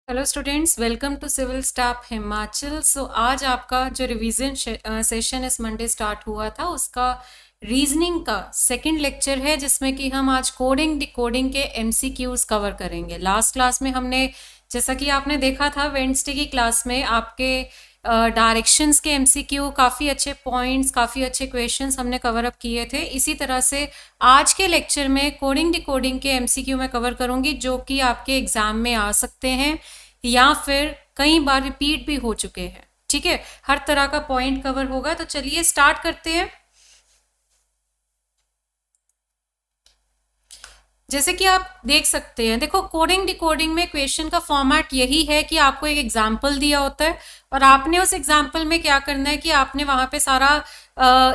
Hello students, welcome to civil staff Himachal. So आज आपका जो रिवीजन सेशन इस मंडे स्टार्ट हुआ था उसका रीजनिंग का सेकंड लेक्चर है, जिसमें कि हम आज कोडिंग डिकोडिंग के एमसीक्यूज कवर करेंगे। लास्ट क्लास में हमने, जैसा कि आपने देखा था वेडनेसडे की क्लास में, आपके डायरेक्शंस के एमसीक्यू, काफ़ी अच्छे पॉइंट्स, काफ़ी अच्छे क्वेश्चंस हमने कवर अप किए थे। इसी तरह से आज के लेक्चर में कोडिंग डिकोडिंग के एमसीक्यू मैं कवर करूंगी, जो कि आपके एग्जाम में आ सकते हैं या फिर कई बार रिपीट भी हो चुके हैं। ठीक है, हर तरह का पॉइंट कवर होगा। तो चलिए स्टार्ट करते हैं। जैसे कि आप देख सकते हैं, देखो कोडिंग डिकोडिंग में क्वेश्चन का फॉर्मेट यही है कि आपको एक एग्जाम्पल दिया होता है और आपने उस एग्जाम्पल में क्या करना है कि आपने वहां पे सारा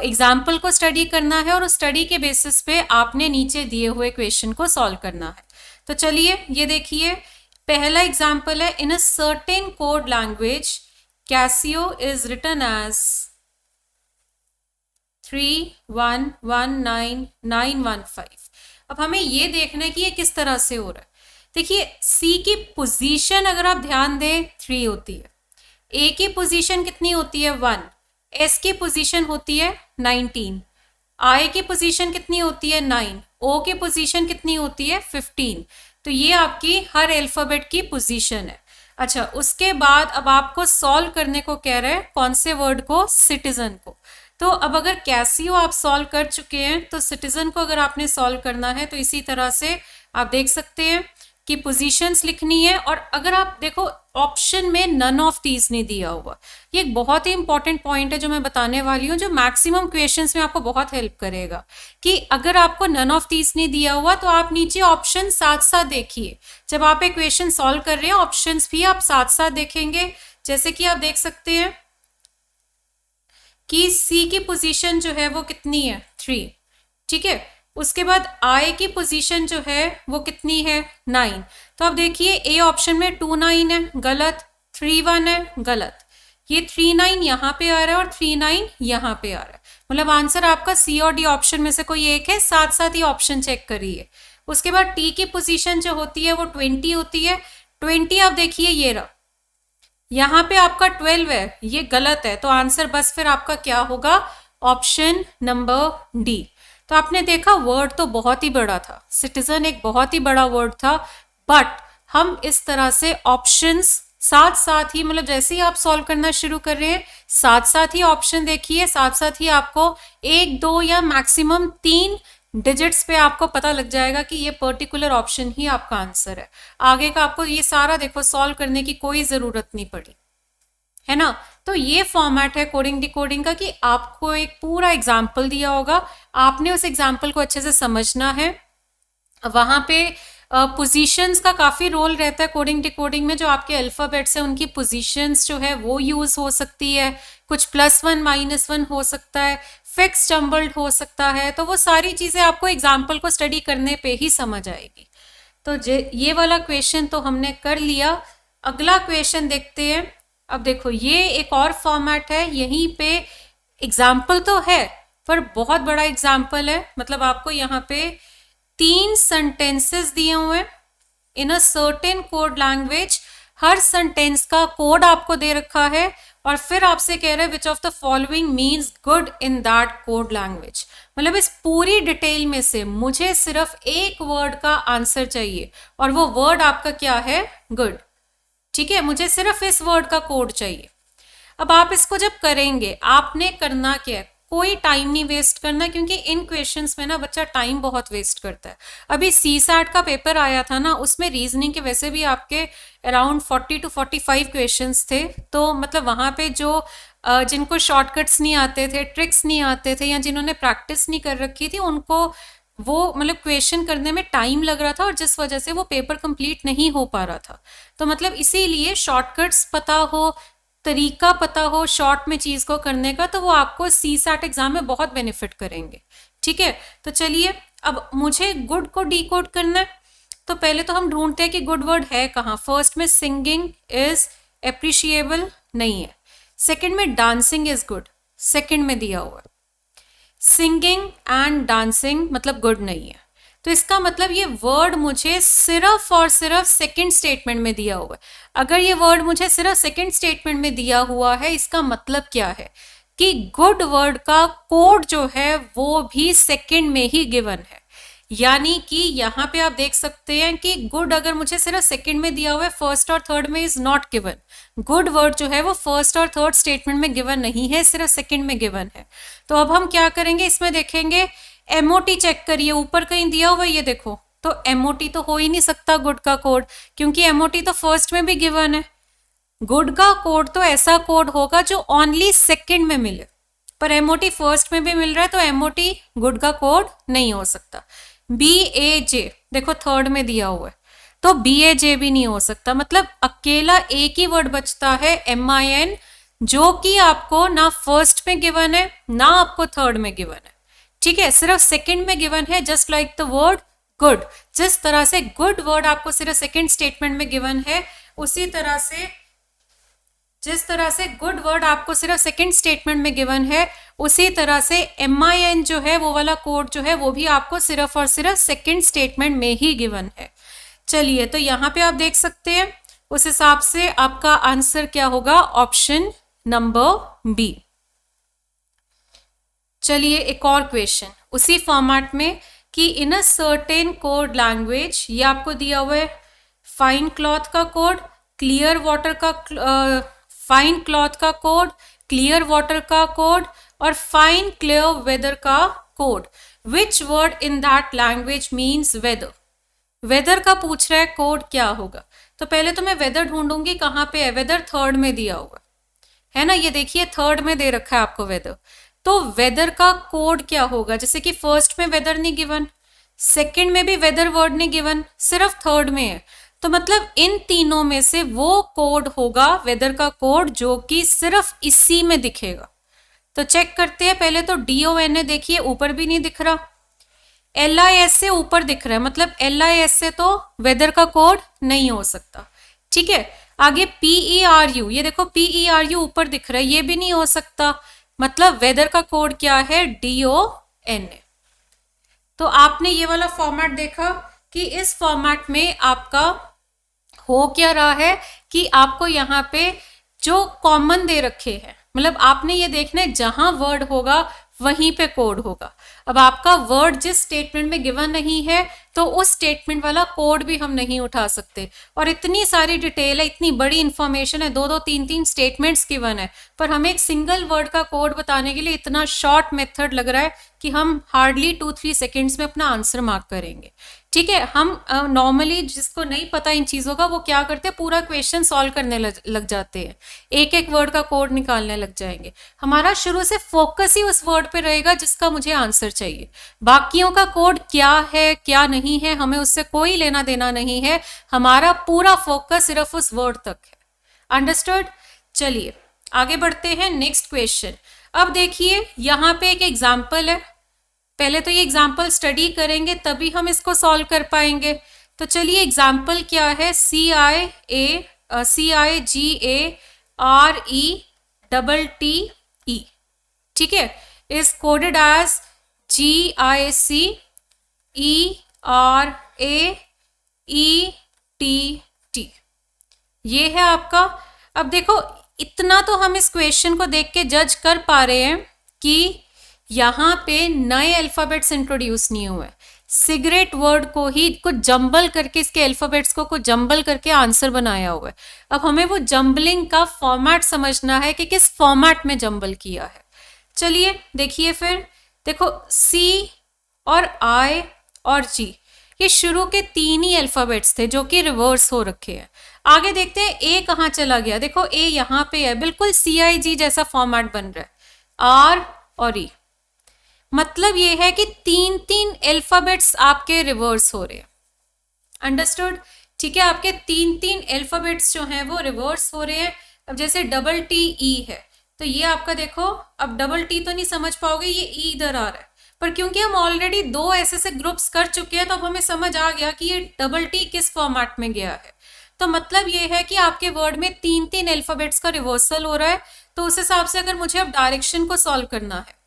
एग्जाम्पल को स्टडी करना है और उस स्टडी के बेसिस पे आपने नीचे दिए हुए क्वेश्चन को सॉल्व करना है। तो चलिए ये देखिए, पहला एग्जाम्पल है, in a certain code language Casio is written as 3119915। अब हमें ये देखना है कि ये किस तरह से हो रहा है। देखिए, सी की पोजीशन अगर आप ध्यान दें 3 होती है, ए की पोजीशन कितनी होती है 1, एस की पोजीशन होती है 19, आई की पोजीशन कितनी होती है 9, ओ की पोजीशन कितनी होती है 15। तो ये आपकी हर अल्फाबेट की पोजीशन है। अच्छा, उसके बाद अब आपको सॉल्व करने को कह रहे हैं, कौन से वर्ड को? सिटीजन को। तो अब अगर कैसियो आप सॉल्व कर चुके हैं तो सिटीजन को अगर आपने सॉल्व करना है तो इसी तरह से आप देख सकते हैं कि पोजीशंस लिखनी है। और अगर आप देखो, ऑप्शन में नन ऑफ दीज नहीं दिया हुआ। ये एक बहुत ही इंपॉर्टेंट पॉइंट है जो मैं बताने वाली हूँ, जो मैक्सिमम क्वेश्चंस में आपको बहुत हेल्प करेगा। कि अगर आपको नन ऑफ दीज नहीं दिया हुआ तो आप नीचे ऑप्शन साथ साथ देखिए। जब आप एक क्वेश्चन सॉल्व कर रहे हैं, ऑप्शंस भी आप साथ साथ देखेंगे। जैसे कि आप देख सकते हैं कि सी की पोजीशन जो है वो कितनी है 3। ठीक है, उसके बाद आई की पोजीशन जो है वो कितनी है 9। तो अब देखिए, ए ऑप्शन में 2 9 है, गलत। 3 1 है, गलत। ये 3 9 यहाँ पे आ रहा है और 3 9 यहाँ पे आ रहा है। मतलब आंसर आपका सी और डी ऑप्शन में से कोई एक है। साथ साथ ही ऑप्शन चेक करिए। उसके बाद टी की पोजीशन जो होती है वो 20 होती है। 20 आप देखिए ये रहा, यहाँ पे आपका 12 है, ये गलत है। तो आंसर बस फिर आपका क्या होगा? Option number D. तो आपने देखा, वर्ड तो बहुत ही बड़ा था, सिटीजन एक बहुत ही बड़ा वर्ड था, बट हम इस तरह से ऑप्शंस साथ साथ ही, मतलब जैसे ही आप सॉल्व करना शुरू कर रहे हैं साथ साथ ही ऑप्शन देखिए, साथ साथ ही आपको 1 2 या मैक्सिमम 3 डिजिट्स पे आपको पता लग जाएगा कि ये पर्टिकुलर ऑप्शन ही आपका आंसर है। आगे का आपको ये सारा देखो सॉल्व करने की कोई जरूरत नहीं पड़ी, है ना। तो ये फॉर्मेट है कोडिंग डिकोडिंग का, कि आपको एक पूरा एग्जाम्पल दिया होगा, आपने उस एग्जाम्पल को अच्छे से समझना है। वहां पे पोजीशंस का काफ़ी रोल रहता है कोडिंग डिकोडिंग में। जो आपके अल्फ़ाबेट्स हैं उनकी पोजीशंस जो है वो यूज़ हो सकती है। कुछ +1 -1 हो सकता है, फिक्स जम्बल्ड हो सकता है। तो वो सारी चीज़ें आपको एग्जाम्पल को स्टडी करने पे ही समझ आएगी। तो ये वाला क्वेश्चन तो हमने कर लिया। अगला क्वेश्चन देखते हैं। अब देखो, ये एक और फॉर्मेट है, यहीं पे एग्जाम्पल तो है पर बहुत बड़ा एग्जाम्पल है। मतलब आपको यहाँ पे 3 सेंटेंसेस दिए हुए हैं in a certain code language. हर सेंटेंस का कोड आपको दे रखा है और फिर आपसे कह रहे हैं which of the following means good in that code language. मतलब इस पूरी डिटेल में से मुझे सिर्फ एक वर्ड का आंसर चाहिए और वो वर्ड आपका क्या है? गुड। ठीक है, मुझे सिर्फ इस वर्ड का कोड चाहिए। अब आप इसको जब करेंगे, आपने करना क्या है? कोई टाइम नहीं वेस्ट करना, क्योंकि इन क्वेश्चंस में ना बच्चा टाइम बहुत वेस्ट करता है। अभी सी सैट का पेपर आया था ना, उसमें रीजनिंग के वैसे भी आपके अराउंड 40 to 45 क्वेश्चंस थे। तो मतलब वहाँ पे जो जिनको शॉर्टकट्स नहीं आते थे, ट्रिक्स नहीं आते थे, या जिन्होंने प्रैक्टिस नहीं कर रखी थी, उनको वो मतलब क्वेश्चन करने में टाइम लग रहा था और जिस वजह से वो पेपर कंप्लीट नहीं हो पा रहा था। तो मतलब इसीलिए शॉर्टकट्स पता हो, तरीका पता हो शॉर्ट में चीज को करने का, तो वो आपको सी सैट एग्जाम में बहुत बेनिफिट करेंगे। ठीक है, तो चलिए, अब मुझे गुड को डिकोड करना है। तो पहले तो हम ढूंढते हैं कि गुड वर्ड है कहाँ। फर्स्ट में सिंगिंग इज एप्रिशिएबल, नहीं है। सेकंड में डांसिंग इज गुड, सेकंड में दिया हुआ है। सिंगिंग एंड डांसिंग मतलब गुड नहीं है। तो इसका मतलब ये वर्ड मुझे सिर्फ और सिर्फ सेकंड स्टेटमेंट में दिया हुआ है। अगर ये वर्ड मुझे सिर्फ सेकंड स्टेटमेंट में दिया हुआ है, इसका मतलब क्या है कि गुड वर्ड का कोड जो है वो भी सेकंड में ही गिवन है। यानी कि यहाँ पे आप देख सकते हैं कि गुड अगर मुझे सिर्फ सेकंड में दिया हुआ है, फर्स्ट और थर्ड में is not given. Good word जो है वो फर्स्ट और थर्ड स्टेटमेंट में गिवन नहीं है, सिर्फ सेकंड में गिवन है। तो अब हम क्या करेंगे, इसमें देखेंगे एमओटी चेक करिए, ऊपर कहीं दिया हुआ है ये देखो, तो एमओटी तो हो ही नहीं सकता गुड का कोड, क्योंकि एमओटी तो फर्स्ट में भी गिवन है। गुड का कोड तो ऐसा कोड होगा जो ओनली सेकंड में मिले, पर एमओटी फर्स्ट में भी मिल रहा है, तो एमओटी गुड का कोड नहीं हो सकता। बी ए जे देखो थर्ड में दिया हुआ है, तो बी ए जे भी नहीं हो सकता। मतलब अकेला एक ही वर्ड बचता है MIN, जो कि आपको ना फर्स्ट में गिवन है ना आपको थर्ड में गिवन है। ठीक है, सिर्फ सेकंड में गिवन है, just like the word good. जिस तरह से गुड वर्ड आपको सिर्फ सेकंड स्टेटमेंट में गिवन है, उसी तरह से जिस तरह से गुड वर्ड आपको सिर्फ सेकंड स्टेटमेंट में गिवन है, उसी तरह से MIN जो है वो वाला कोड जो है वो भी आपको सिर्फ और सिर्फ सेकंड स्टेटमेंट में ही गिवन है। चलिए, तो यहाँ पे आप देख सकते हैं, उस हिसाब से आपका आंसर क्या होगा, ऑप्शन नंबर बी। चलिए एक और क्वेश्चन उसी फॉर्मेट में कि in a certain code language, ये आपको दिया हुआ है फाइन क्लॉथ का कोड, क्लियर वाटर का फाइन क्लॉथ का कोड, क्लियर वाटर का कोड और फाइन क्लियर वेदर का code. Which word in that language means weather. Weather का पूछ रहा है, कोड क्या होगा। तो पहले तो मैं वेदर ढूंढूंगी, कहाँ पे है वेदर, थर्ड में दिया हुआ है ना, ये देखिए थर्ड में दे रखा है आपको वेदर। तो वेदर का कोड क्या होगा, जैसे कि फर्स्ट में वेदर नहीं गिवन, सेकंड में भी वेदर वर्ड नहीं गिवन, सिर्फ थर्ड में है। तो मतलब इन तीनों में से वो कोड होगा वेदर का कोड जो कि सिर्फ इसी में दिखेगा। तो चेक करते हैं, पहले तो DON देखिए ऊपर भी नहीं दिख रहा, LIS से ऊपर दिख रहा है, मतलब LIS से तो वेदर का कोड नहीं हो सकता। ठीक है, आगे PERU, ये देखो PERU ऊपर दिख रहा है, ये भी नहीं हो सकता, मतलब वेदर का कोड क्या है, DON। तो आपने ये वाला फॉर्मेट देखा कि इस फॉर्मेट में आपका हो क्या रहा है कि आपको यहाँ पे जो कॉमन दे रखे हैं, मतलब आपने ये देखना है जहां वर्ड होगा वहीं पे कोड होगा। अब आपका वर्ड जिस स्टेटमेंट में गिवन नहीं है, तो उस स्टेटमेंट वाला कोड भी हम नहीं उठा सकते। और इतनी सारी डिटेल है, इतनी बड़ी इंफॉर्मेशन है, दो दो तीन तीन स्टेटमेंट्स गिवन है, पर हमें एक सिंगल वर्ड का कोड बताने के लिए इतना शॉर्ट मेथड लग रहा है कि हम हार्डली 2-3 सेकेंड्स में अपना आंसर मार्क करेंगे। ठीक है, हम नॉर्मली जिसको नहीं पता इन चीज़ों का, वो क्या करते हैं, पूरा क्वेश्चन सॉल्व करने लग जाते हैं, एक एक वर्ड का कोड निकालने लग जाएंगे। हमारा शुरू से फोकस ही उस वर्ड पे रहेगा जिसका मुझे आंसर चाहिए। बाकियों का कोड क्या है क्या नहीं है, हमें उससे कोई लेना देना नहीं है, हमारा पूरा फोकस सिर्फ उस वर्ड तक है। अंडरस्टूड। चलिए आगे बढ़ते हैं, नेक्स्ट क्वेश्चन। अब देखिए यहाँ पे एक एग्जाम्पल है, पहले तो ये एग्जाम्पल स्टडी करेंगे तभी हम इसको सॉल्व कर पाएंगे। तो चलिए एग्जाम्पल क्या है, CIGARETTE, ठीक है, इज कोडेड एज GICERAETT, ये है आपका। अब देखो इतना तो हम इस क्वेश्चन को देख के जज कर पा रहे हैं कि यहाँ पे नए अल्फाबेट्स इंट्रोड्यूस नहीं हुए, सिगरेट वर्ड को ही कुछ जंबल करके, इसके अल्फाबेट्स को कुछ जंबल करके आंसर बनाया हुआ है। अब हमें वो जंबलिंग का फॉर्मेट समझना है कि किस फॉर्मेट में जंबल किया है। चलिए देखिए फिर, देखो C और I और G, ये शुरू के तीन ही अल्फाबेट्स थे जो कि रिवर्स हो रखे हैं। आगे देखते हैं A कहाँ चला गया, देखो A यहाँ पे है, बिल्कुल CIG जैसा फॉर्मेट बन रहा है, R और E। मतलब ये है कि तीन तीन अल्फाबेट्स आपके रिवर्स हो रहे हैं। अंडरस्टूड। ठीक है, आपके तीन तीन अल्फाबेट्स जो हैं वो रिवर्स हो रहे हैं। अब जैसे TE है, तो ये आपका देखो, अब T तो नहीं समझ पाओगे, ये E इधर आ रहा है, पर क्योंकि हम ऑलरेडी दो ऐसे ग्रुप्स कर चुके हैं, तो अब हमें समझ आ गया कि ये T किस फॉर्मेट में गया है। तो मतलब ये है कि आपके वर्ड में तीन तीन अल्फाबेट्स का रिवर्सल हो रहा है। तो उस हिसाब से अगर मुझे अब डायरेक्शन को सॉल्व करना है,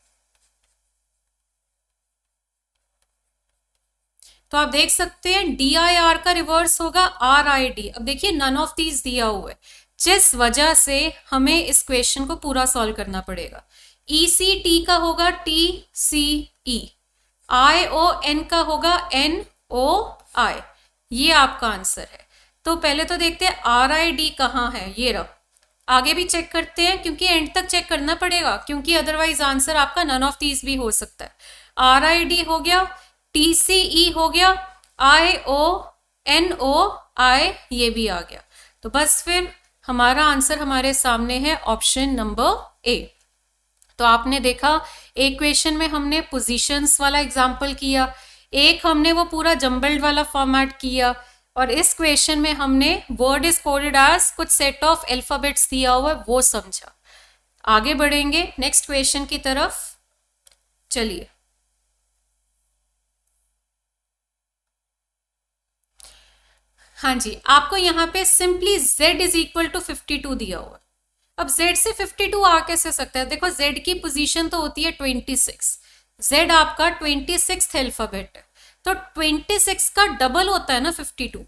तो आप देख सकते हैं DIR का रिवर्स होगा RID। अब देखिए नन ऑफ दीज दिया हुआ है, जिस वजह से हमें इस क्वेश्चन को पूरा सॉल्व करना पड़ेगा। ECT का होगा TCE, ION का होगा NOI, ये आपका आंसर है। तो पहले तो देखते हैं RID कहाँ है, ये रहा। आगे भी चेक करते हैं क्योंकि एंड तक चेक करना पड़ेगा, क्योंकि अदरवाइज आंसर आपका नन ऑफ दीज भी हो सकता है। RID हो गया, TCE हो गया, IONOI ये भी आ गया। तो बस फिर हमारा आंसर हमारे सामने है ऑप्शन नंबर ए। तो आपने देखा एक क्वेश्चन में हमने पोजीशंस वाला एग्जाम्पल किया, एक हमने वो पूरा जम्बल्ड वाला फॉर्मेट किया, और इस क्वेश्चन में हमने वर्ड इज कोडेड एज कुछ सेट ऑफ अल्फाबेट्स दिया हुआ है वो समझा। आगे बढ़ेंगे नेक्स्ट क्वेश्चन की तरफ, चलिए। हाँ जी, आपको यहाँ पे simply z is equal to 52 दिया हुआ है। अब z से 52 आ कैसे सकता है? देखो z की पोजीशन तो होती है 26, z आपका 26th अल्फाबेट है, तो 26 का डबल होता है ना 52।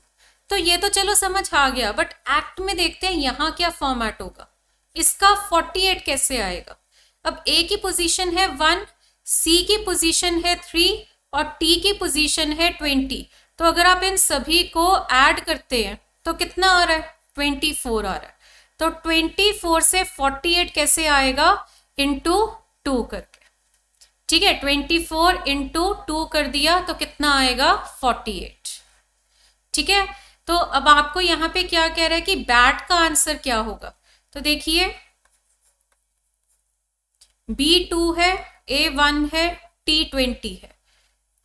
तो ये तो चलो समझ आ गया, बट एक्ट में देखते हैं यहाँ क्या फॉर्मेट होगा, इसका 48 कैसे आएगा। अब a की पोजीशन है 1, c की पोजीशन है 3 और t की पोजीशन है 20। तो अगर आप इन सभी को ऐड करते हैं तो कितना आ रहा है? 24 आ रहा है। तो 24 से 48 कैसे आएगा? इंटू 2 करके, ठीक है। 24 इंटू 2 कर दिया तो कितना आएगा? 48, ठीक है। तो अब आपको यहाँ पे क्या कह रहा है कि बैट का आंसर क्या होगा? तो देखिए B2 है, A1 है, T20 है।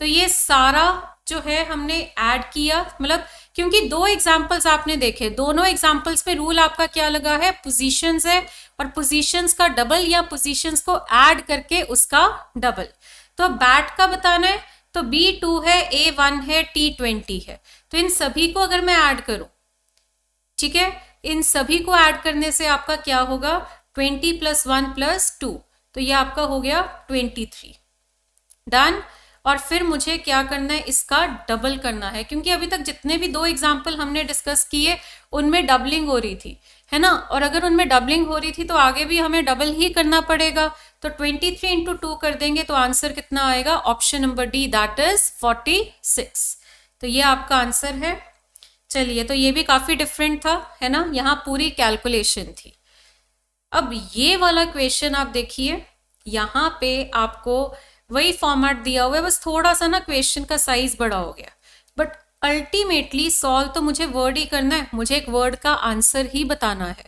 तो ये सारा जो है हमने ऐड किया, मतलब क्योंकि दो एग्जाम्पल्स आपने देखे, दोनों एग्जाम्पल्स में रूल आपका क्या लगा है? पोजीशंस है, और पोजीशंस का डबल या पोजीशंस को ऐड करके उसका डबल। तो बैट का बताना है तो B2 है, A1 है, T20 है। तो इन सभी को अगर मैं ऐड करूं, ठीक है, इन सभी को ऐड करने से आपका क्या होगा? 20 + 1 + 2, तो ये आपका हो गया 23। डन। और फिर मुझे क्या करना है? इसका डबल करना है, क्योंकि अभी तक जितने भी दो एग्जाम्पल हमने डिस्कस किए उनमें डबलिंग हो रही थी, है ना। और अगर उनमें डबलिंग हो रही थी तो आगे भी हमें डबल ही करना पड़ेगा। तो 23 इंटू 2 कर देंगे तो आंसर कितना आएगा? Option number D, that is 46। तो ये आपका आंसर है। चलिए, तो ये भी काफी डिफरेंट था, है ना, यहाँ पूरी कैलकुलेशन थी। अब ये वाला क्वेश्चन आप देखिए, यहाँ पे आपको वही फॉर्मेट दिया हुआ है, बस थोड़ा सा ना क्वेश्चन का साइज बड़ा हो गया, बट अल्टीमेटली सॉल्व तो मुझे वर्ड ही करना है, मुझे एक वर्ड का आंसर ही बताना है।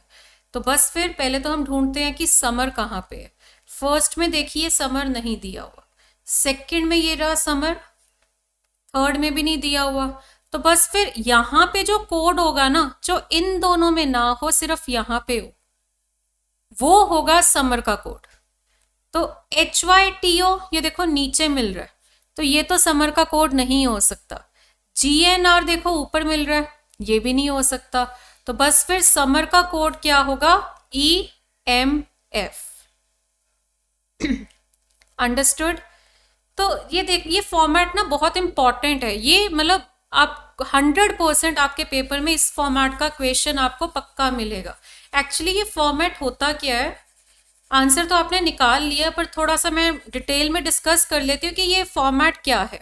तो बस फिर पहले तो हम ढूंढते हैं कि समर कहाँ पे है। फर्स्ट में देखिए समर नहीं दिया हुआ, सेकंड में ये रहा समर, थर्ड में भी नहीं दिया हुआ। तो बस फिर यहाँ पे जो कोड होगा ना, जो इन दोनों में ना हो, सिर्फ यहाँ पे हो, वो होगा समर का कोड। तो HYTO ये देखो नीचे मिल रहा है, तो ये तो समर का कोड नहीं हो सकता। GNR देखो ऊपर मिल रहा है, ये भी नहीं हो सकता। तो बस फिर समर का कोड क्या होगा? EMF। अंडरस्टूड। तो ये देख, ये फॉर्मेट ना बहुत इंपॉर्टेंट है, ये मतलब आप 100% आपके पेपर में इस फॉर्मेट का क्वेश्चन आपको पक्का मिलेगा। एक्चुअली ये फॉर्मेट होता क्या है, आंसर तो आपने निकाल लिया, पर थोड़ा सा मैं डिटेल में डिस्कस कर लेती हूँ कि ये फॉर्मेट क्या है।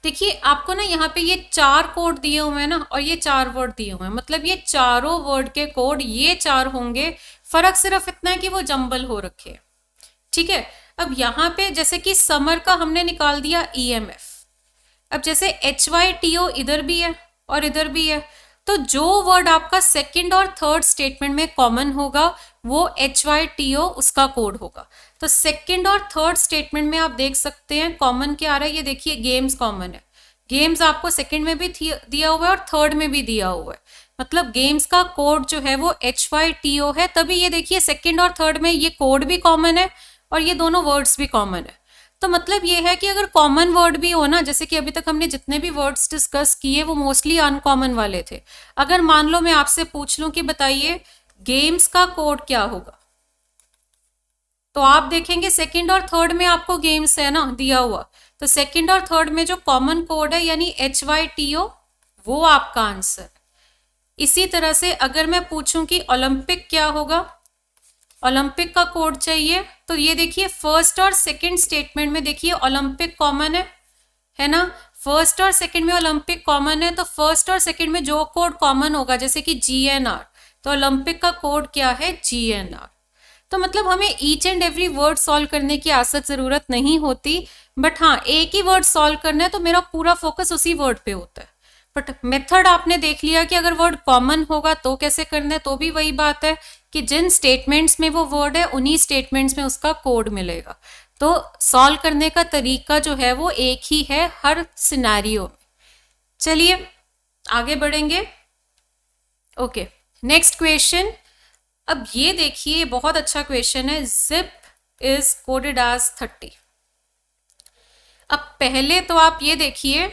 देखिए आपको ना यहाँ पे ये 4 कोड दिए हुए हैं ना, और ये 4 वर्ड दिए हुए हैं, मतलब ये चारों वर्ड के कोड ये 4 होंगे। फर्क सिर्फ इतना है कि वो जंबल हो रखे हैं, ठीक है। अब यहाँ पे जैसे कि समर का हमने निकाल दिया EMF। अब जैसे HYTO इधर भी है और इधर भी है, तो जो वर्ड आपका सेकंड और थर्ड स्टेटमेंट में कॉमन होगा वो HYTO उसका कोड होगा। तो सेकंड और थर्ड स्टेटमेंट में आप देख सकते हैं कॉमन क्या आ रहा है, ये देखिए गेम्स कॉमन है। गेम्स आपको सेकंड में भी दिया हुआ है और थर्ड में भी दिया हुआ है, मतलब गेम्स का कोड जो है वो HYTO है। तभी ये देखिए सेकंड और थर्ड में ये कोड भी कॉमन है और ये दोनों वर्ड्स भी कॉमन है। तो मतलब ये है कि अगर कॉमन वर्ड भी हो ना, जैसे कि अभी तक हमने जितने भी वर्ड्स डिस्कस किए वो मोस्टली अनकॉमन वाले थे। अगर मान लो मैं आपसे पूछ लूं कि बताइए गेम्स का कोड क्या होगा, तो आप देखेंगे सेकंड और थर्ड में आपको गेम्स है ना दिया हुआ, तो सेकंड और थर्ड में जो कॉमन कोड है यानी HYTO वो आपका आंसर। इसी तरह से अगर मैं पूछूं कि ओलंपिक क्या होगा, ओलंपिक का कोड चाहिए, तो ये देखिए फर्स्ट और सेकंड स्टेटमेंट में देखिए ओलंपिक कॉमन है ना, फर्स्ट और सेकंड में ओलंपिक कॉमन है, तो फर्स्ट और सेकंड में जो कोड कॉमन होगा जैसे कि GNR, तो ओलंपिक का कोड क्या है GNR। तो मतलब हमें each and every word solve करने की आसत जरूरत नहीं होती, बट हाँ एक ही वर्ड सॉल्व करना है तो मेरा पूरा फोकस उसी वर्ड पे होता है। बट मेथड आपने देख लिया कि अगर वर्ड कॉमन होगा तो कैसे करना है, तो भी वही बात है कि जिन स्टेटमेंट्स में वो वर्ड है उन्हीं स्टेटमेंट्स में उसका कोड मिलेगा। तो सॉल्व करने का तरीका जो है वो एक ही है हर सिनेरियो में। चलिए आगे बढ़ेंगे। Okay, next question. अब ये देखिए बहुत अच्छा क्वेश्चन है, जिप इज कोडेड एज 30। अब पहले तो आप ये देखिए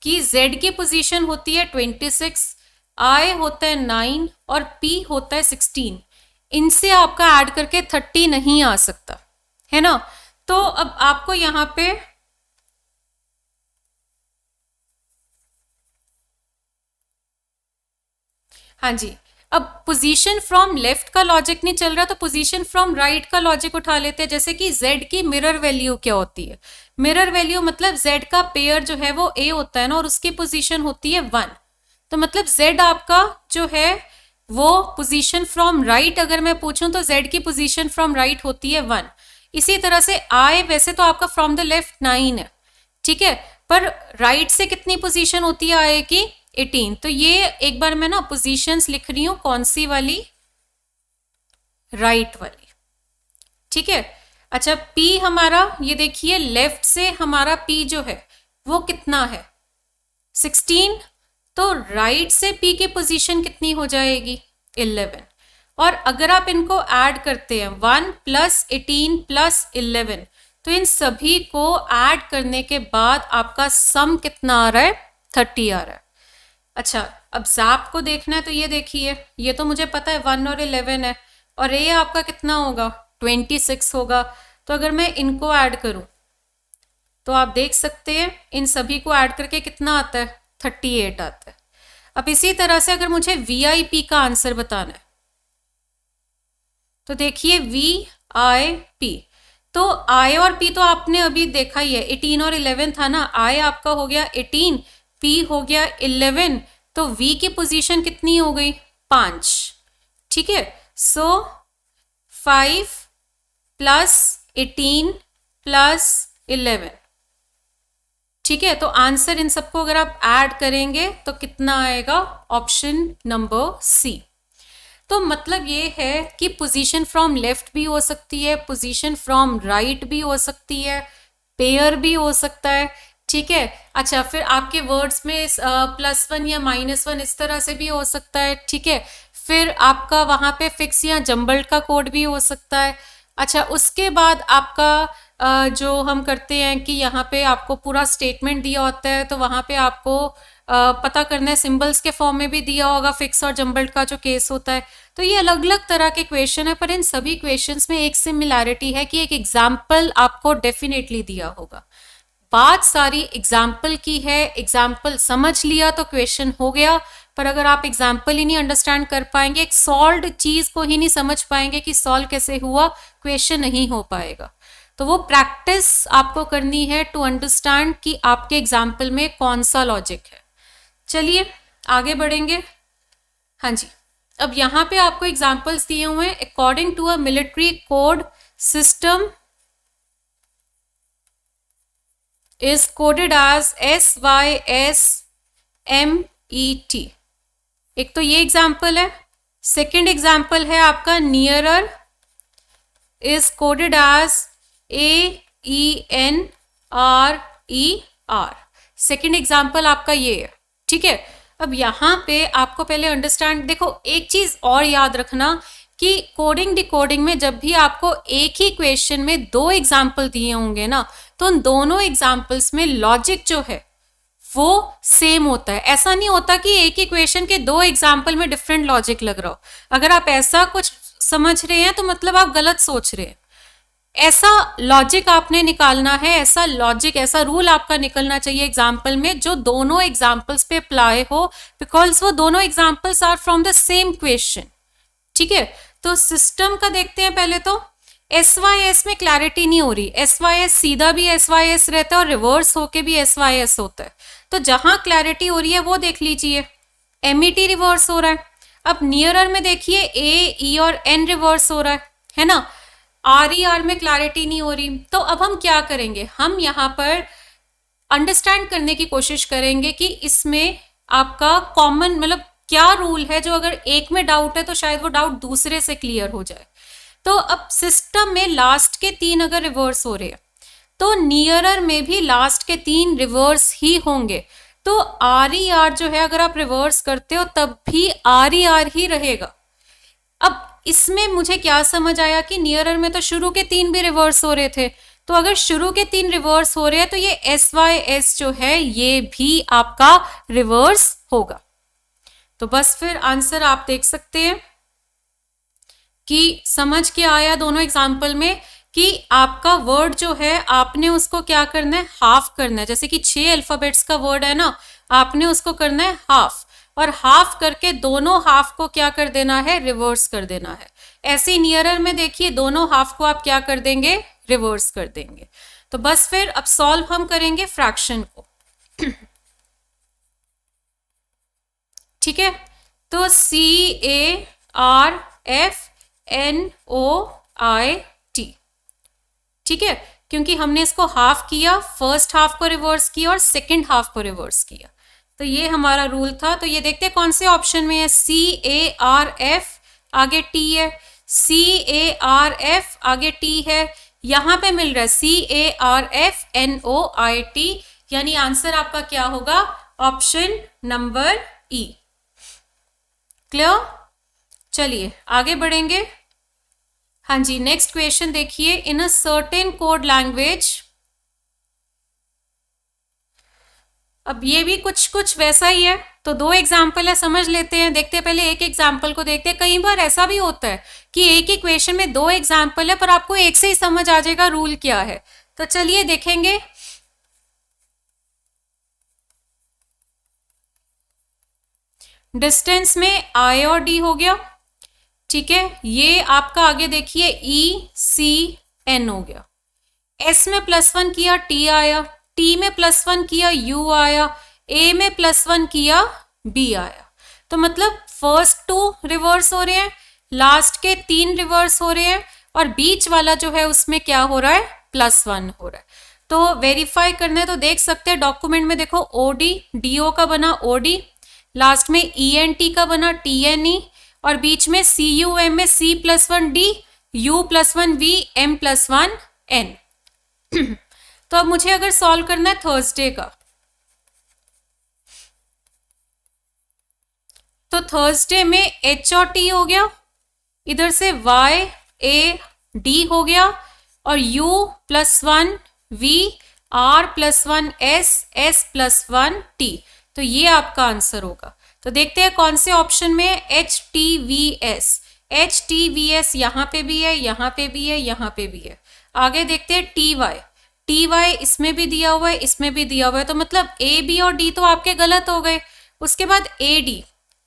कि Z की पोजीशन होती है 26, I होता है 9 और P होता है 16। इनसे आपका ऐड करके 30 नहीं आ सकता है ना। तो अब आपको यहां पे हाँ जी, अब पोजीशन फ्रॉम लेफ्ट का लॉजिक नहीं चल रहा तो पोजीशन फ्रॉम राइट का लॉजिक उठा लेते हैं। जैसे कि Z की मिरर वैल्यू क्या होती है, मिरर वैल्यू मतलब Z का पेयर जो है वो A होता है ना, और उसकी पोजीशन होती है 1। तो मतलब Z आपका जो है वो पोजीशन फ्रॉम राइट अगर मैं पूछूं तो Z की पोजीशन फ्रॉम राइट होती है 1। इसी तरह से I वैसे तो आपका फ्रॉम द लेफ्ट 9 है, ठीक है, पर राइट से कितनी पोजीशन होती है I की 18। तो ये एक बार मैं ना पोजीशंस लिख रही हूं, कौन सी वाली, राइट वाली, ठीक है। अच्छा P हमारा ये देखिए लेफ्ट से हमारा P जो है वो कितना है 16, तो राइट से P की पोजीशन कितनी हो जाएगी 11। और अगर आप इनको ऐड करते हैं 1 + 18 + 11, तो इन सभी को ऐड करने के बाद आपका सम कितना आ रहा है 30 आ रहा है। अच्छा अब ज़ैप को देखना है तो ये देखिए, ये तो मुझे पता है 1 और 11 है, और ये आपका कितना होगा 26 होगा। तो अगर मैं इनको ऐड करूं तो आप देख सकते हैं इन सभी को ऐड करके कितना आता है 38 आता है। अब इसी तरह से अगर मुझे VIP का आंसर बताना है तो देखिए VIP, तो I और P तो आपने अभी देखा ही है, 18 और 11 था ना, I आपका हो गया 18, P हो गया 11, तो V की पोजीशन कितनी हो गई 5, ठीक है। सो 5 + 18 + 11, ठीक है। तो आंसर इन सबको अगर आप ऐड करेंगे तो कितना आएगा, ऑप्शन नंबर C। तो मतलब ये है कि पोजीशन फ्रॉम लेफ्ट भी हो सकती है, पोजीशन फ्रॉम राइट भी हो सकती है, पेयर भी हो सकता है, ठीक है। अच्छा फिर आपके वर्ड्स में +1 या -1 इस तरह से भी हो सकता है, ठीक है। फिर आपका वहाँ पे फिक्स या जम्बल्ड का कोड भी हो सकता है। अच्छा उसके बाद आपका जो हम करते हैं कि यहाँ पे आपको पूरा स्टेटमेंट दिया होता है, तो वहाँ पे आपको पता करना है, सिंबल्स के फॉर्म में भी दिया होगा फिक्स और जम्बल्ड का जो केस होता है। तो ये अलग अलग तरह के क्वेश्चन है, पर इन सभी क्वेश्चंस में एक सिमिलैरिटी है कि एक एग्जाम्पल आपको डेफिनेटली दिया होगा। बात सारी एग्जाम्पल की है, एग्जाम्पल समझ लिया तो क्वेश्चन हो गया, पर अगर आप एग्जाम्पल ही नहीं अंडरस्टैंड कर पाएंगे, एक सॉल्व्ड चीज को ही नहीं समझ पाएंगे कि सॉल्व कैसे हुआ, क्वेश्चन नहीं हो पाएगा। तो वो प्रैक्टिस आपको करनी है टू अंडरस्टैंड कि आपके एग्जाम्पल में कौन सा लॉजिक है। चलिए आगे बढ़ेंगे। हाँ जी, अब यहाँ पे आपको एग्जाम्पल्स दिए हुए हैं। According to a military code system is coded as SYSMET। एक तो ये एग्जाम्पल है। सेकेंड एग्जाम्पल है आपका nearer is coded as AENRER। Second example आपका ये है, ठीक है। अब यहाँ पे आपको पहले अंडरस्टैंड, देखो एक चीज और याद रखना कि कोडिंग डिकोडिंग में जब भी आपको एक ही क्वेश्चन में 2 एग्जाम्पल दिए होंगे ना, तो उन दोनों एग्जाम्पल्स में लॉजिक जो है वो सेम होता है। ऐसा नहीं होता कि एक ही क्वेश्चन के 2 एग्जाम्पल में डिफरेंट लॉजिक लग रहा हो। अगर आप ऐसा कुछ समझ रहे हैं तो मतलब आप गलत सोच रहे हैं। ऐसा लॉजिक आपने निकालना है, ऐसा लॉजिक, ऐसा रूल आपका निकलना चाहिए एग्जाम्पल में जो दोनों एग्जाम्पल्स पे अप्लाई हो, बिकॉज वो दोनों examples are from the same question. ठीक है, तो सिस्टम का देखते हैं पहले। तो एस वाई एस में क्लैरिटी नहीं हो रही, एस वाई एस सीधा भी एस वाई एस रहता है और रिवर्स होके भी एस वाई एस होता है। तो जहां क्लैरिटी हो रही है वो देख लीजिए, एम ई टी रिवर्स हो रहा है। अब नियरर में देखिए ए ई और एन रिवर्स हो रहा है ना। आर ई आर में क्लैरिटी नहीं हो रही, तो अब हम क्या करेंगे, हम यहाँ पर अंडरस्टैंड करने की कोशिश करेंगे कि इसमें आपका कॉमन मतलब क्या रूल है, जो अगर एक में डाउट है तो शायद वो डाउट दूसरे से क्लियर हो जाए। तो अब सिस्टम में लास्ट के 3 अगर रिवर्स हो रहे हैं तो नियरर में भी लास्ट के 3 रिवर्स ही होंगे। तो आर ई आर जो है अगर आप रिवर्स करते हो तब भी आर ई आर ही रहेगा। अब इसमें मुझे क्या समझ आया कि नियरर में तो शुरू के 3 भी रिवर्स हो रहे थे, तो अगर शुरू के 3 रिवर्स हो रहे हैं तो ये एस वाई एस जो है ये भी आपका रिवर्स होगा। तो बस फिर आंसर आप देख सकते हैं कि समझ के आया दोनों एग्जाम्पल में कि आपका वर्ड जो है आपने उसको क्या करना है, हाफ करना है। जैसे कि 6 अल्फाबेट्स का वर्ड है ना, आपने उसको करना है हाफ, और हाफ करके दोनों हाफ को क्या कर देना है, रिवर्स कर देना है। ऐसे ही नियरर में देखिए दोनों हाफ को आप क्या कर देंगे, रिवर्स कर देंगे। तो बस फिर अब सॉल्व हम करेंगे फ्रैक्शन को। ठीक है, तो C A R F N O I T, ठीक है, क्योंकि हमने इसको हाफ किया, फर्स्ट हाफ को रिवर्स किया और सेकंड हाफ को रिवर्स किया, तो ये हमारा रूल था। तो ये देखते हैं कौन से ऑप्शन में है, सी ए आर एफ आगे टी है, सी ए आर एफ आगे टी है, यहां पे मिल रहा है C A R F N O I T, यानी आंसर आपका क्या होगा, ऑप्शन नंबर ई। क्लियर, चलिए आगे बढ़ेंगे। हाँ जी, नेक्स्ट क्वेश्चन देखिए, इन अ सर्टेन कोड लैंग्वेज। अब ये भी कुछ कुछ वैसा ही है, तो 2 एग्जाम्पल है, समझ लेते हैं। देखते हैं पहले एक एग्जाम्पल को देखते हैं। कई बार ऐसा भी होता है कि एक ही क्वेश्चन में 2 एग्जाम्पल है पर आपको एक से ही समझ आ जाएगा रूल क्या है। तो चलिए देखेंगे। डिस्टेंस में आई और डी हो गया, ठीक है, ये आपका आगे देखिए ई सी एन हो गया। एस में +1 किया टी आया, टी में +1 किया यू आया, ए में +1 किया बी आया। तो मतलब फर्स्ट 2 रिवर्स हो रहे हैं, लास्ट के 3 रिवर्स हो रहे हैं, और बीच वाला जो है उसमें क्या हो रहा है, +1 हो रहा है। तो वेरीफाई करना है तो देख सकते हैं डॉक्यूमेंट में, देखो ओडी डी ओ का बना ओडी, लास्ट में ई एन टी का बना टी एन ई, और बीच में सी यू एम में C+1 D U+1 V M+1 N। तो अब मुझे अगर सॉल्व करना है थर्सडे का, तो थर्सडे में H और T हो गया, इधर से Y A D हो गया, और U+1 V R+1 S S+1 T, तो ये आपका आंसर होगा। तो देखते हैं कौन से ऑप्शन में HTVS, HTVS यहाँ पे भी है, यहाँ पे भी है, यहाँ पे भी है। आगे देखते हैं TY, TY इसमें भी दिया हुआ है, इसमें भी दिया हुआ है, तो मतलब A B और D तो आपके गलत हो गए। उसके बाद AD,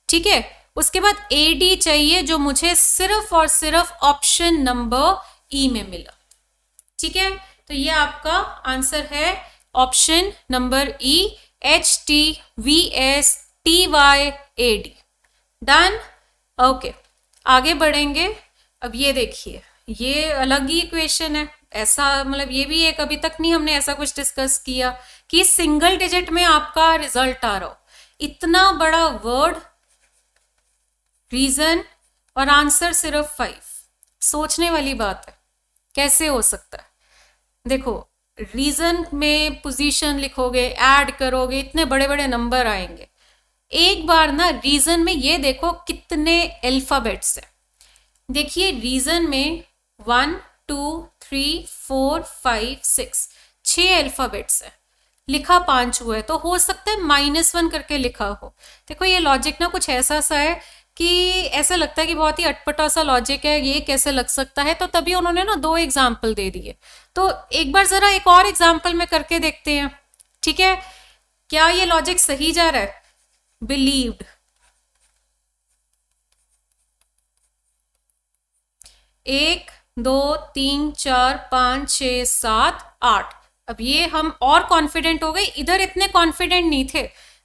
ठीक है, उसके बाद AD चाहिए जो मुझे सिर्फ और सिर्फ ऑप्शन नंबर ई में मिला। ठीक है, तो ये आपका आंसर है ऑप्शन नंबर ई, HTVS TYAD। डन, ओके, आगे बढ़ेंगे। अब ये देखिए, ये अलग ही क्वेश्चन है, ऐसा मतलब ये भी एक, अभी तक नहीं हमने ऐसा कुछ डिस्कस किया कि सिंगल डिजिट में आपका रिजल्ट आ रहा हो। इतना बड़ा वर्ड, रीजन और आंसर सिर्फ 5, सोचने वाली बात है, कैसे हो सकता है। देखो, रीजन में पोजीशन लिखोगे, ऐड करोगे, इतने बड़े बड़े नंबर आएंगे। एक बार ना रीजन में ये देखो कितने अल्फाबेट्स हैं। देखिए रीजन में 1 2 3 4 5 6, 6 अल्फाबेट्स है, लिखा 5 हुआ है, तो हो सकता है -1 करके लिखा हो। देखो ये लॉजिक ना कुछ ऐसा सा है कि ऐसा लगता है कि बहुत ही अटपटा सा लॉजिक है, ये कैसे लग सकता है, तो तभी उन्होंने ना 2 एग्जाम्पल दे दिए। तो एक बार जरा एक और एग्जाम्पल में करके देखते हैं, ठीक है, क्या ये लॉजिक सही जा रहा है। बिलीव्ड, 1 2 3 4 5 6 7 8। अब ये हम और कॉन्फिडेंट हो गए, इधर इतने कॉन्फिडेंट नहीं थे,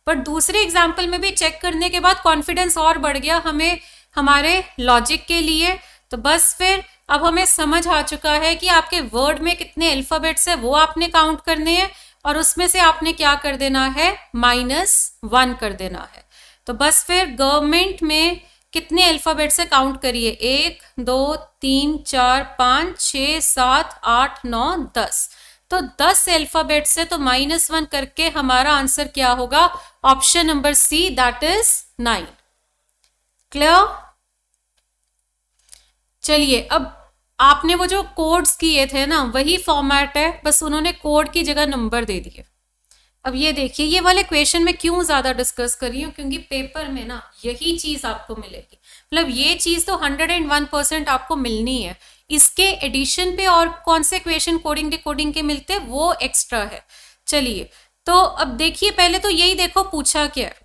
पर दूसरे एग्जाम्पल में भी चेक करने के बाद कॉन्फिडेंस और बढ़ गया हमें हमारे लॉजिक के लिए। तो बस फिर अब हमें समझ आ चुका है कि आपके वर्ड में कितने अल्फाबेट्स है वो आपने काउंट करने हैं, और उसमें से आपने क्या कर देना है, -1 कर देना है। तो बस फिर गवर्नमेंट में कितने अल्फाबेट से काउंट करिए, 1 2 3 4 5 6 7 8 9 10। तो 10 अल्फाबेट से तो -1 करके हमारा आंसर क्या होगा, option number C, that is 9। Clear. चलिए अब आपने वो जो कोड्स किए थे ना, वही फॉर्मेट है, बस उन्होंने कोड की जगह नंबर दे दिए। अब ये देखिए, ये वाले क्वेश्चन में क्यों ज्यादा डिस्कस कर रही हूँ, क्योंकि पेपर में ना यही चीज आपको मिलेगी, मतलब ये चीज तो 101% आपको मिलनी है। इसके एडिशन पे और कौन से क्वेश्चन कोडिंग डिकोडिंग के मिलते वो एक्स्ट्रा है। चलिए तो अब देखिए, पहले तो यही देखो पूछा क्या है।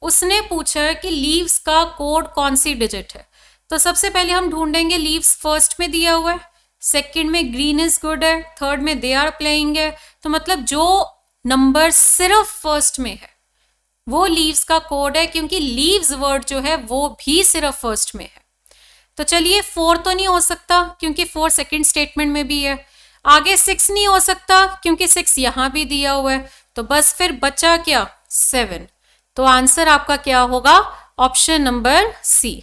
उसने पूछा कि लीव्स का कोड कौन सी डिजिट है। तो सबसे पहले हम ढूंढेंगे, लीव्स फर्स्ट में दिया हुआ है, सेकंड में ग्रीन इज गुड है, थर्ड में दे आर प्लेइंग है। तो मतलब जो नंबर सिर्फ फर्स्ट में है वो लीव्स का कोड है, क्योंकि लीव्स वर्ड जो है वो भी सिर्फ फर्स्ट में है। तो चलिए 4 तो नहीं हो सकता, क्योंकि 4 सेकंड स्टेटमेंट में भी है। आगे 6 नहीं हो सकता, क्योंकि 6 यहां भी दिया हुआ है। तो बस फिर बचा क्या, 7। तो आंसर आपका क्या होगा, ऑप्शन नंबर सी।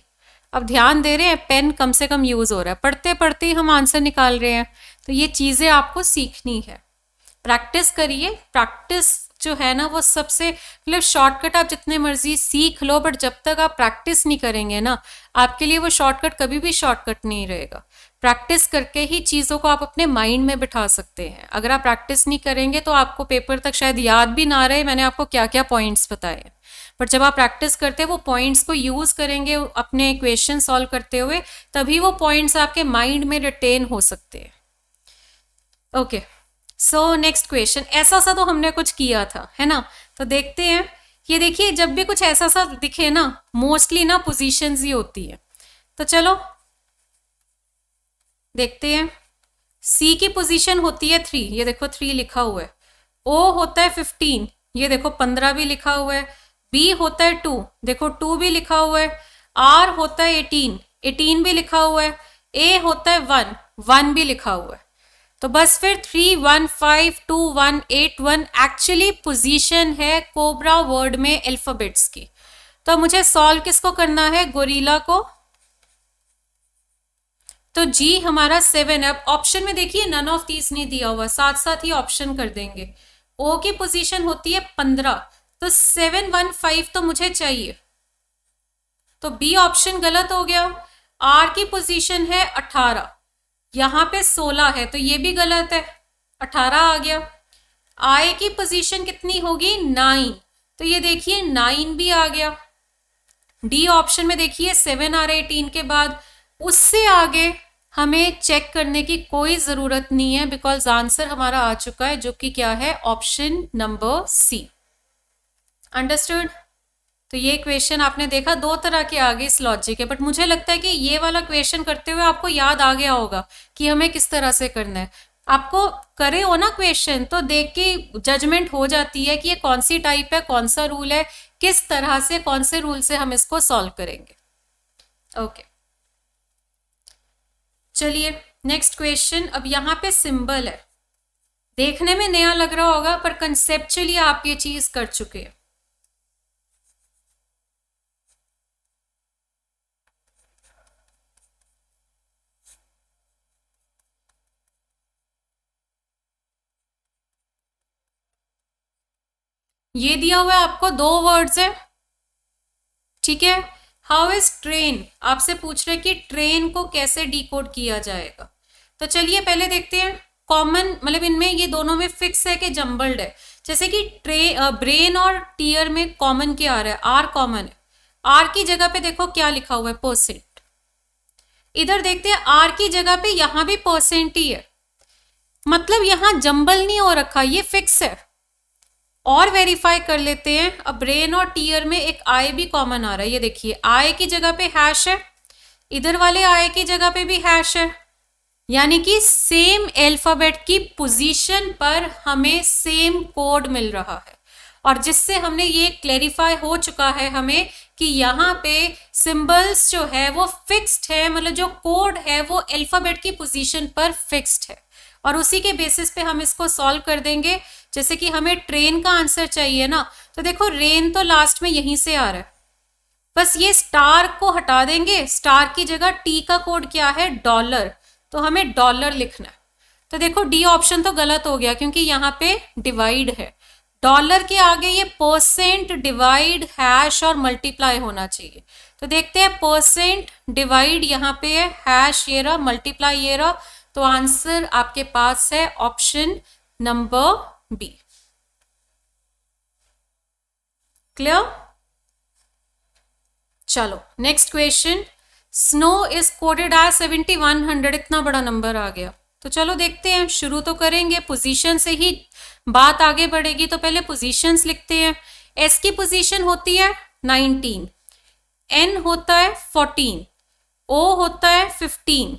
अब ध्यान दे रहे हैं, पेन कम से कम यूज हो रहा है, पढ़ते पढ़ते ही हम आंसर निकाल रहे हैं। तो ये चीजें आपको सीखनी है, प्रैक्टिस करिए। प्रैक्टिस जो है ना वो सबसे, मतलब शॉर्टकट आप जितने मर्जी सीख लो, बट जब तक आप प्रैक्टिस नहीं करेंगे ना, आपके लिए वो शॉर्टकट कभी भी शॉर्टकट नहीं रहेगा। प्रैक्टिस करके ही चीज़ों को आप अपने माइंड में बिठा सकते हैं। अगर आप प्रैक्टिस नहीं करेंगे तो आपको पेपर तक शायद याद भी ना रहे मैंने आपको क्या क्या पॉइंट्स बताए। बट जब आप प्रैक्टिस करते हैं, वो पॉइंट्स को यूज़ करेंगे अपने इक्वेशन सॉल्व करते हुए, तभी वो पॉइंट्स आपके माइंड में रिटेन हो सकते हैं। ओके, सो नेक्स्ट क्वेश्चन, ऐसा सा तो हमने कुछ किया था, है ना। तो देखते हैं, ये देखिए जब भी कुछ ऐसा सा दिखे ना, मोस्टली ना पोजीशंस ही होती है। तो चलो देखते हैं। सी की पोजीशन होती है 3, ये देखो 3 लिखा हुआ है। ओ होता है 15, ये देखो 15 भी लिखा हुआ है। बी होता है 2, देखो 2 भी लिखा हुआ है। आर होता है 18, 18 भी लिखा हुआ है। ए होता है 1, 1 भी लिखा हुआ है। तो बस फिर 3 1 5 2 1 8 1 एक्चुअली पोजीशन है कोबरा वर्ड में अल्फाबेट्स की। तो मुझे सॉल्व किसको करना है, गोरिल्ला को। तो जी हमारा 7 है। अब ऑप्शन में देखिए नन ऑफ दीज नहीं दिया हुआ, साथ साथ ही ऑप्शन कर देंगे। ओ की पोजीशन होती है 15, तो 7 1 5 तो मुझे चाहिए, तो बी ऑप्शन गलत हो गया। आर की पोजीशन है 18, यहां पे 16 है तो ये भी गलत है, 18 आ गया। आई की पोजीशन कितनी होगी, 9, तो ये देखिए 9 भी आ गया। डी ऑप्शन में देखिए 7 आ रहा है 18 के बाद। उससे आगे हमें चेक करने की कोई जरूरत नहीं है, बिकॉज आंसर हमारा आ चुका है, जो कि क्या है, ऑप्शन नंबर सी। अंडरस्टूड। तो ये क्वेश्चन आपने देखा, 2 तरह के आगे इस लॉजिक है, बट मुझे लगता है कि ये वाला क्वेश्चन करते हुए आपको याद आ गया होगा कि हमें किस तरह से करना है। आपको करे हो ना क्वेश्चन, तो देख के जजमेंट हो जाती है कि ये कौन सी टाइप है, कौन सा रूल है, किस तरह से, कौन से रूल से हम इसको सॉल्व करेंगे। ओके चलिए नेक्स्ट क्वेश्चन। अब यहाँ पे सिंबल है, देखने में नया लग रहा होगा, पर कंसेप्चुअली आप ये चीज कर चुके हैं। ये दिया हुआ है आपको, 2 वर्ड्स है, ठीक है। हाउ इज ट्रेन, आपसे पूछ रहे कि ट्रेन को कैसे डिकोड किया जाएगा। तो चलिए पहले देखते हैं। कॉमन मतलब इनमें ये दोनों में फिक्स है कि जम्बल्ड है। जैसे कि ब्रेन और टीयर में कॉमन क्या आ रहा है, आर कॉमन है, आर की जगह पे देखो क्या लिखा हुआ है, परसेंट। इधर देखते हैं आर की जगह पे यहां भी परसेंट ही है, मतलब यहां जंबल नहीं हो रखा, ये फिक्स है। और वेरीफाई कर लेते हैं। अब ब्रेन और टीयर में एक आई भी कॉमन आ रहा है, ये देखिए आई की जगह पे हैश है, इधर वाले आई की जगह पे भी हैश है, यानी कि सेम अल्फाबेट की पोजीशन पर हमें सेम कोड मिल रहा है। और जिससे हमने ये क्लैरिफाई हो चुका है हमें कि यहाँ पे सिंबल्स जो है वो फिक्स्ड है, मतलब जो कोड है वो अल्फाबेट की पोजीशन पर फिक्स्ड है। और उसी के बेसिस पे हम इसको सॉल्व कर देंगे। जैसे कि हमें ट्रेन का आंसर चाहिए ना, तो देखो रेन तो लास्ट में यहीं से आ रहा है, बस ये स्टार को हटा देंगे, स्टार की जगह टी का कोड क्या है, डॉलर, तो हमें डॉलर लिखना है। तो देखो डी ऑप्शन तो गलत हो गया क्योंकि यहाँ पे डिवाइड है, डॉलर के आगे ये परसेंट, डिवाइड, हैश और मल्टीप्लाई होना चाहिए। तो देखते हैं परसेंट, डिवाइड यहाँ पे है, हैश ये रहा, मल्टीप्लाई ये रहा, तो आंसर आपके पास है ऑप्शन नंबर बी। क्लियर? चलो next question. Snow is coded as 7100, इतना बड़ा नंबर आ गया, तो चलो देखते हैं, शुरू तो करेंगे, पोजीशन से ही बात आगे बढ़ेगी, तो पहले पोजीशंस लिखते हैं। एस की पोजीशन होती है 19, एन होता है 14, ओ होता है 15,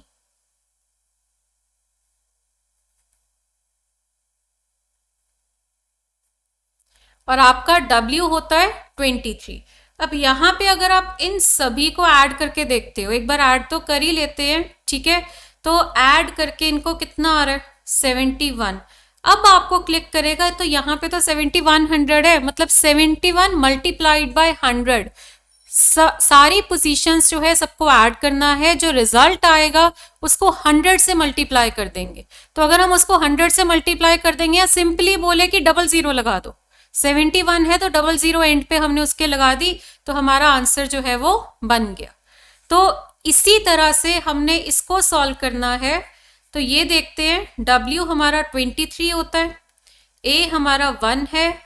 और आपका W होता है 23। अब यहाँ पे अगर आप इन सभी को ऐड करके देखते हो, एक बार ऐड तो कर ही लेते हैं, ठीक है, तो ऐड करके इनको कितना आ रहा है, 71। अब आपको क्लिक करेगा तो यहाँ पे तो 7100 है, मतलब 71 मल्टीप्लाइड बाय 100, सारी पोजीशंस जो है सबको ऐड करना है, जो रिजल्ट आएगा उसको 100 से मल्टीप्लाई कर देंगे। तो अगर हम उसको 100 से मल्टीप्लाई कर देंगे, या सिंपली बोले कि 00 लगा दो, 71 है तो 00 एंड पे हमने उसके लगा दी, तो हमारा आंसर जो है वो बन गया। तो इसी तरह से हमने इसको सॉल्व करना है। तो ये देखते हैं, W हमारा 23 होता है, A हमारा 1 है,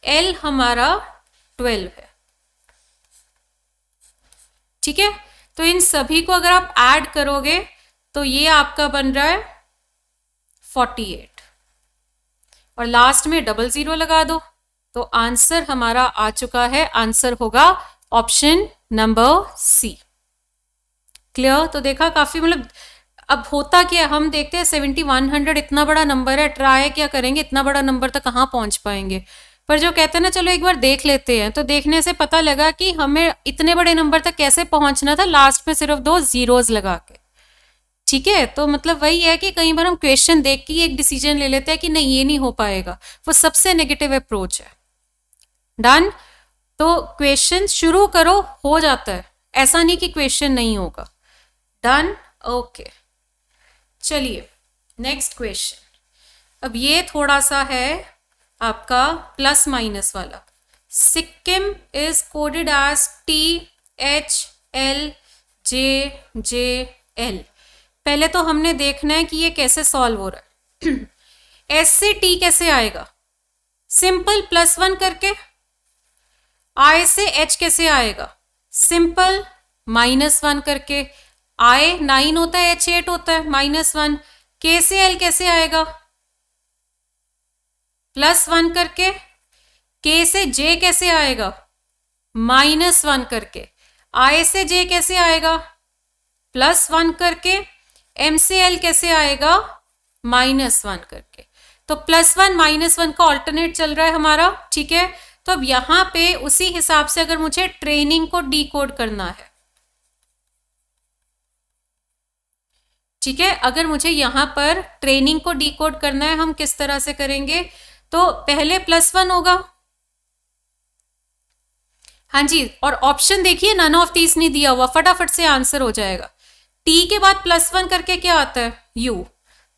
L हमारा 12 है, ठीक है। तो इन सभी को अगर आप ऐड करोगे तो ये आपका बन रहा है 48, और लास्ट में 00 लगा दो, तो आंसर हमारा आ चुका है, आंसर होगा ऑप्शन नंबर सी। क्लियर? तो देखा काफी, मतलब अब होता क्या, हम देखते हैं 7100 इतना बड़ा नंबर है, ट्राई क्या करेंगे, इतना बड़ा नंबर तक कहाँ पहुंच पाएंगे, पर जो कहते हैं ना चलो एक बार देख लेते हैं, तो देखने से पता लगा कि हमें इतने बड़े नंबर तक कैसे पहुंचना था, लास्ट में सिर्फ 2 जीरोस लगा के, ठीक है। तो मतलब वही है कि कई बार हम क्वेश्चन देख के एक डिसीजन ले लेते हैं कि नहीं ये नहीं हो पाएगा, वो सबसे नेगेटिव अप्रोच है। डन? तो क्वेश्चन शुरू करो, हो जाता है, ऐसा नहीं कि क्वेश्चन नहीं होगा। डन? ओके, चलिए नेक्स्ट क्वेश्चन। अब ये थोड़ा सा है आपका प्लस माइनस वाला। Sikkim is coded as THLJJL। पहले तो हमने देखना है कि ये कैसे सॉल्व हो रहा है। S से T कैसे आएगा, सिंपल +1 करके। I से H कैसे आएगा, सिंपल -1 करके। I 9 होता है, H 8 होता है, -1। K से L कैसे आएगा, +1 करके। K से J कैसे आएगा, -1 करके। I से J कैसे आएगा, +1 करके। M से L कैसे आएगा, -1 करके। तो +1 -1 का ऑल्टरनेट चल रहा है हमारा, ठीक है। तो अब यहां पे उसी हिसाब से अगर मुझे ट्रेनिंग को डीकोड करना है, ठीक है, अगर मुझे यहां पर ट्रेनिंग को डीकोड करना है, हम किस तरह से करेंगे, तो पहले +1 होगा, हाँ जी, और ऑप्शन देखिए नन ऑफ दीज नहीं दिया हुआ, फटाफट से आंसर हो जाएगा। T के बाद +1 करके क्या आता है, U,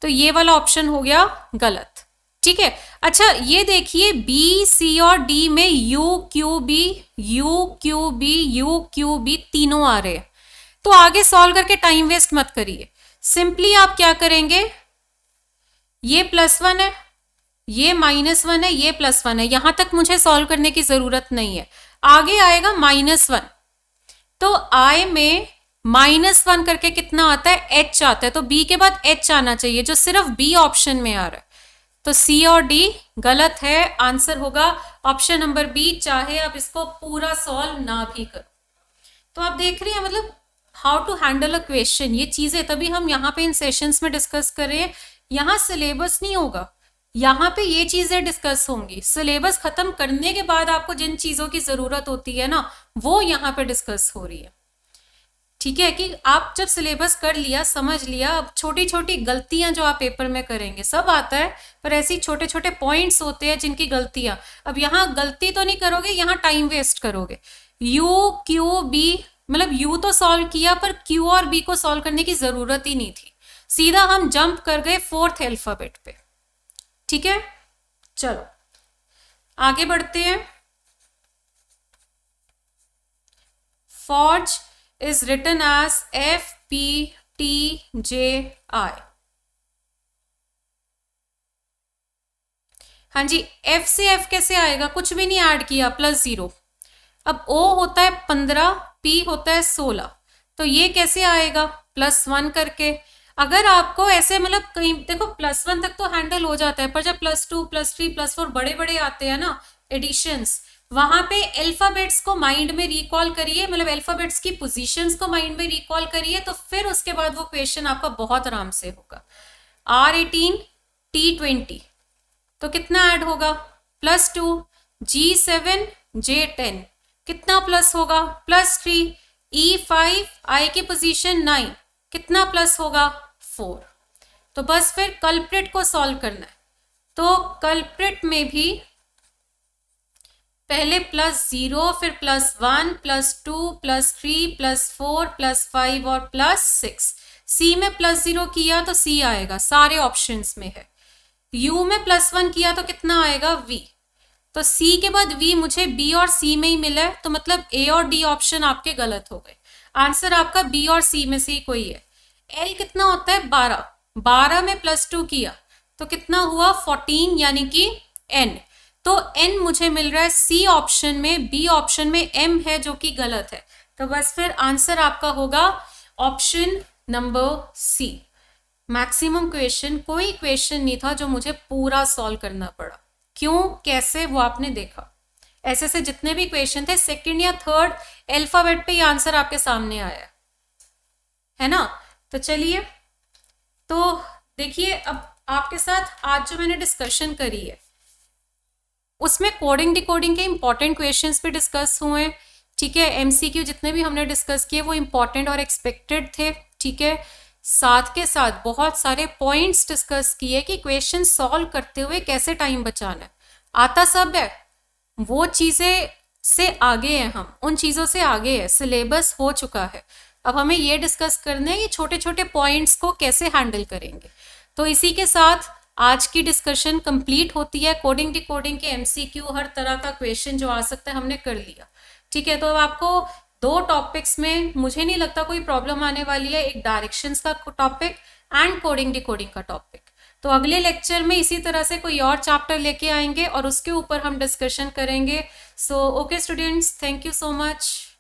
तो ये वाला ऑप्शन हो गया गलत, ठीक है। अच्छा ये देखिए B, C और D में UQB तीनों आ रहे हैं, तो आगे सॉल्व करके टाइम वेस्ट मत करिए। सिंपली आप क्या करेंगे, ये +1 है, ये -1 है, ये +1 है, यहां तक मुझे सॉल्व करने की जरूरत नहीं है। आगे आएगा -1, तो I में -1 करके कितना आता है, H आता है, तो B के बाद H आना चाहिए जो सिर्फ B ऑप्शन में आ रहा है। तो C और D गलत है, आंसर होगा ऑप्शन नंबर B, चाहे आप इसको पूरा सॉल्व ना भी करो। तो आप देख रहे हैं मतलब how to handle a question, ये चीजें तभी हम यहाँ पे इन सेशंस में डिस्कस कर रहे हैं। यहाँ सिलेबस नहीं होगा, यहाँ पे ये चीजें डिस्कस होंगी। सिलेबस खत्म करने के बाद आपको जिन चीजों की जरूरत होती है ना, वो यहाँ पे डिस्कस हो रही है। ठीक है कि आप जब सिलेबस कर लिया, समझ लिया, अब छोटी छोटी गलतियां जो आप पेपर में करेंगे सब आता है, पर ऐसी छोटे छोटे पॉइंट्स होते हैं जिनकी गलतियां, अब यहाँ गलती तो नहीं करोगे, यहाँ टाइम वेस्ट करोगे। यू क्यू बी, मतलब यू तो सॉल्व किया पर क्यू और बी को सॉल्व करने की जरूरत ही नहीं थी, सीधा हम जंप कर गए 4th अल्फाबेट पे। ठीक है, चलो आगे बढ़ते हैं। Forge is written as FPTJI। हाँ जी, F से F कैसे आएगा, कुछ भी नहीं ऐड किया, +0। अब O होता है 15, P होता है 16, तो ये कैसे आएगा, +1 करके। अगर आपको ऐसे मतलब कहीं देखो +1 तक तो हैंडल हो जाता है, पर जब +2, +3, +4 बड़े बड़े आते हैं ना एडिशंस, वहां पे अल्फाबेट्स को माइंड में रिकॉल करिए, मतलब अल्फाबेट्स की पोजीशंस को माइंड में रिकॉल करिए, तो फिर उसके बाद वो क्वेश्चन आपका बहुत आराम से होगा। R18 T20 तो कितना ऐड होगा, +2, G7 J10 कितना प्लस होगा, +3, E5 I की पोजीशन 9 कितना प्लस होगा, 4। तो बस फिर कल्प्रिट को सॉल्व करना है। तो कल्प्रिट में भी पहले +0, फिर +1, +2, +3, +4, +5 और +6। C में +0 किया तो C आएगा, सारे ऑप्शंस में है। U में +1 किया तो कितना आएगा, V। तो C के बाद V मुझे B और C में ही मिला है, तो मतलब A और D ऑप्शन आपके गलत हो गए। आंसर आपका B और C में से ही कोई है। L कितना होता है, 12, 12 में +2 किया तो कितना हुआ, 14, यानी कि N। तो N मुझे मिल रहा है C ऑप्शन में, B ऑप्शन में M है जो कि गलत है। तो बस फिर आंसर आपका होगा option number C। Maximum question, कोई क्वेश्चन नहीं था जो मुझे पूरा सॉल्व करना पड़ा। क्यों, कैसे, वो आपने देखा। ऐसे से जितने भी क्वेश्चन थे 2nd या 3rd अल्फाबेट पे ही आंसर आपके सामने आया है ना। तो चलिए, तो देखिए अब आपके साथ आज जो मैंने डिस्कशन करी है उसमें कोडिंग डिकोडिंग के इंपॉर्टेंट क्वेश्चंस भी डिस्कस हुए हैं। ठीक है, एमसीक्यू जितने भी हमने डिस्कस किए वो इंपॉर्टेंट और एक्सपेक्टेड थे। ठीक है, साथ के साथ बहुत सारे पॉइंट्स डिस्कस किए कि क्वेश्चन सॉल्व करते हुए कैसे टाइम बचाना है। आता सब है, वो चीज़ें से आगे हैं, हम उन चीज़ों से आगे है, सिलेबस हो चुका है। अब हमें ये डिस्कस करना है कि छोटे छोटे पॉइंट्स को कैसे हैंडल करेंगे। तो इसी के साथ आज की डिस्कशन कंप्लीट होती है। कोडिंग डिकोडिंग के एमसीक्यू, हर तरह का क्वेश्चन जो आ सकता है हमने कर लिया। ठीक है, तो अब आपको 2 टॉपिक्स में मुझे नहीं लगता कोई प्रॉब्लम आने वाली है, एक डायरेक्शंस का टॉपिक एंड कोडिंग डिकोडिंग का टॉपिक। तो अगले लेक्चर में इसी तरह से कोई और चैप्टर लेके आएंगे और उसके ऊपर हम डिस्कशन करेंगे। So okay students, thank you so much.